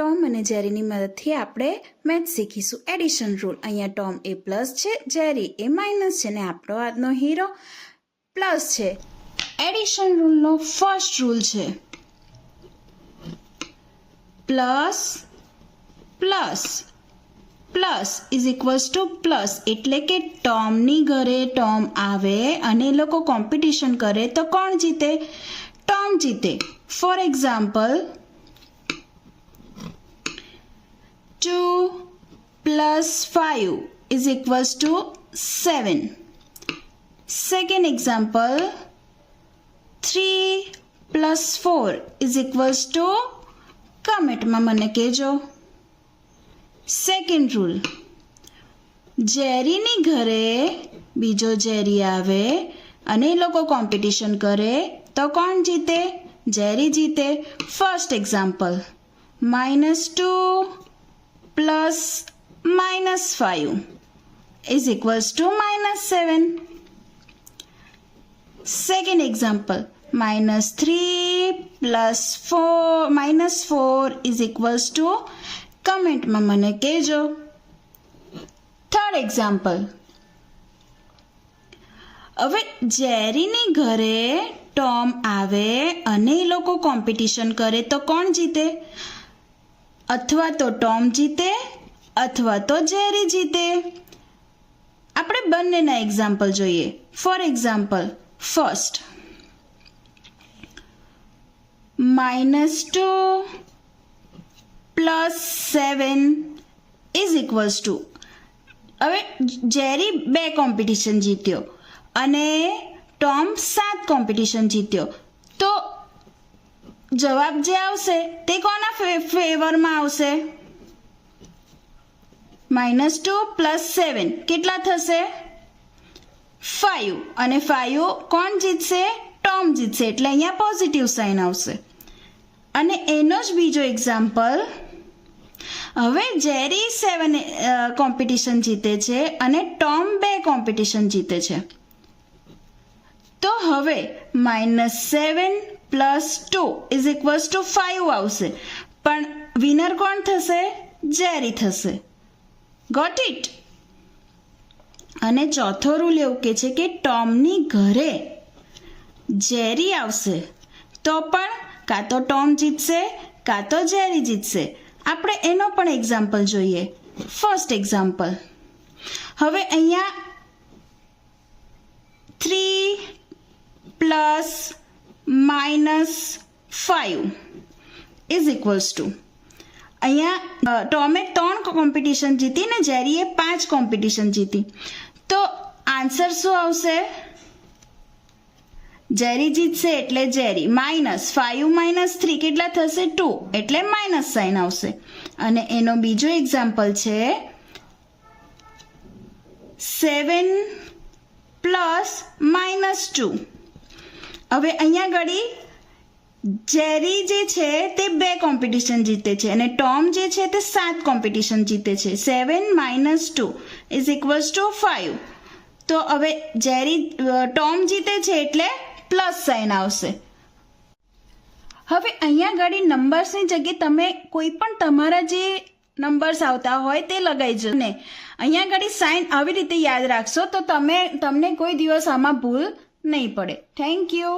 Tom અને જેરીની મદદથી આપણે મેથ શીખીશું એડિશન રૂલ. અહીંયા ટોમ એ પ્લસ છે, જેરી એ માઇનસ છે અને આપણો આજનો હીરો પ્લસ છે. એડિશન રૂલનો ફર્સ્ટ રૂલ છે plus plus plus is equals to plus, એટલે કે ટોમની ઘરે ટોમ આવે અને એ લોકો કોમ્પિટિશન કરે તો કોણ જીતે? ટોમ જીતે. For example 2 plus 5 is equals to 7. Second example, 3 plus 4 is equals to, કમેન્ટમાં મને કહેજો. સેકન્ડ રૂલ, જેરીની ઘરે બીજો જેરી આવે અને એ લોકો કોમ્પિટિશન કરે તો કોણ જીતે? જેરી જીતે. First example, -2 plus -5 is equals to -7. Second example, -3 plus 4 is equals to, કમેન્ટમાં મને કહેજો. થર્ડ એક્ઝામ્પલ, હવે જેરીની ઘરે ટોમ આવે અને એ લોકો કોમ્પિટિશન કરે તો કોણ જીતે? અથવા તો ટોમ જીતે અથવા તો જેરી જીતે. આપણે બંનેના એક્ઝામ્પલ જોઈએ. For example, first -2 plus 7 is equals to, હવે જેરી 2 કોમ્પિટિશન જીત્યો અને ટોમ 7 કોમ્પિટિશન જીત્યો, તો જવાબ જે આવશે તે કોના ફેવરમાં આવશે? -2 plus 7 કેટલા થશે? 5, અને 5 કોણ જીતશે? ટોમ જીતશે, એટલે અહીંયા પોઝિટિવ સાઇન આવશે. અને એનો જ બીજો એક્ઝામ્પલ, હવે જેરી 7 કોમ્પિટિશન જીતે છે અને ટોમ 2 કોમ્પિટિશન જીતે છે, તો હવે -7 plus 2 is equals to 5 આવશે, પણ વિનર કોણ થશે? જેરી થશે. Got it? અને ચોથો રૂલ એવું કહે છે કે ટોમની ઘરે જેરી આવશે તો પણ કાં તો ટોમ જીતશે કાં તો જેરી જીતશે. આપણે એનો પણ એક્ઝામ્પલ જોઈએ. ફર્સ્ટ એક્ઝામ્પલ, હવે અહીંયા 3 plus -5 ઇઝ ઇક્વલ્સ ટુ, અહીંયા ટોમે 3 કોમ્પિટિશન જીતી ને જેરીએ 5 કોમ્પિટિશન જીતી, તો આન્સર શું આવશે? જેરી જીતશે એટલે જેરી. -5 - 3 કેટલા થશે? 2, એટલે માઇનસ સાઇન આવશે. અને એનો બીજો એક્ઝામ્પલ છે 7 plus -2. હવે અહીંયા ઘડી જેરી જે છે તે 2 કોમ્પિટિશન જીતે છે અને ટોમ જે છે તે 7 કોમ્પિટિશન જીતે છે. 7 - 2 ઇઝ ઇક્વલ્સ ટુ 5. તો હવે ટોમ જીતે છે એટલે પ્લસ સાઇન આવશે. હવે અહીંયા ઘડી નંબર્સની જગ્યાએ તમે કોઈ પણ તમારા જે નંબર્સ આવતા હોય તે લગાવીજો ને અહીંયા ઘડી સાઇન આવી રીતે યાદ રાખશો તો તમને કોઈ દિવસ આમાં ભૂલ નહીં પડે. Thank you.